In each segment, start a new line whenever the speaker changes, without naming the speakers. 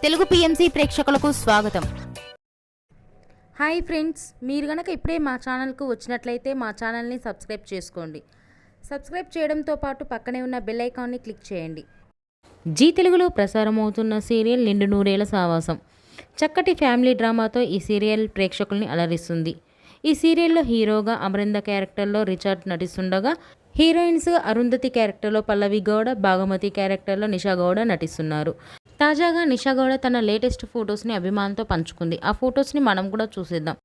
Telugu PMC ప్రేక్షకులకు స్వాగతం.
Hi friends, మీరు గనక ఇప్పుడే మా ఛానల్కు వచ్చినట్లయితే మా ఛానల్ని సబ్స్క్రైబ్ చేసుకోండి. సబ్స్క్రైబ్ చేయడంతో పాటు పక్కనే ఉన్న బెల్ ఐకాన్ని క్లిక్ చేయండి. జీ తెలుగులో ప్రసారమవుతున్న సీరియల్ నిండు నూరేళ్ల సావాసం చక్కటి ఫ్యామిలీ డ్రామాతో ఈ సీరియల్ ప్రేక్షకుల్ని అలరిస్తుంది. ఈ సీరియల్లో హీరోగా అమరింద క్యారెక్టర్లో రిచర్డ్ నటిస్తుండగా, హీరోయిన్స్ అరుంధతి క్యారెక్టర్లో పల్లవి గౌడ, భాగమతి క్యారెక్టర్లో నిషా గౌడ నటిస్తున్నారు. తాజాగా నిషా గౌడ తన లేటెస్ట్ ఫొటోస్ని అభిమానులతో పంచుకుంది. ఆ ఫొటోస్ని మనం కూడా చూసేద్దాం.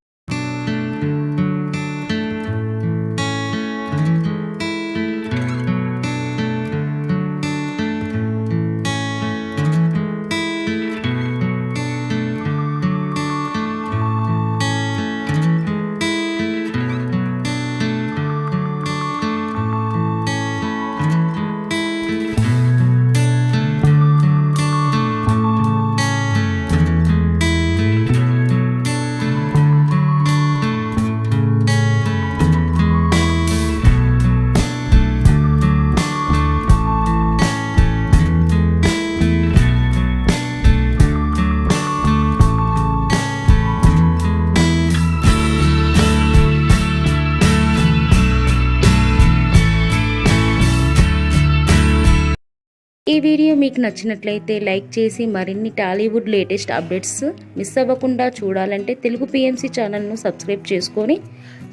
ఈ వీడియో మీకు నచ్చినట్లయితే లైక్ చేసి మరిన్ని టాలీవుడ్ లేటెస్ట్ అప్డేట్స్ మిస్ అవ్వకుండా చూడాలంటే తెలుగు పిఎంసి ఛానల్ను సబ్స్క్రైబ్ చేసుకొని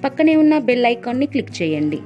పక్కనే ఉన్న బెల్ ఐకాన్ని క్లిక్ చేయండి.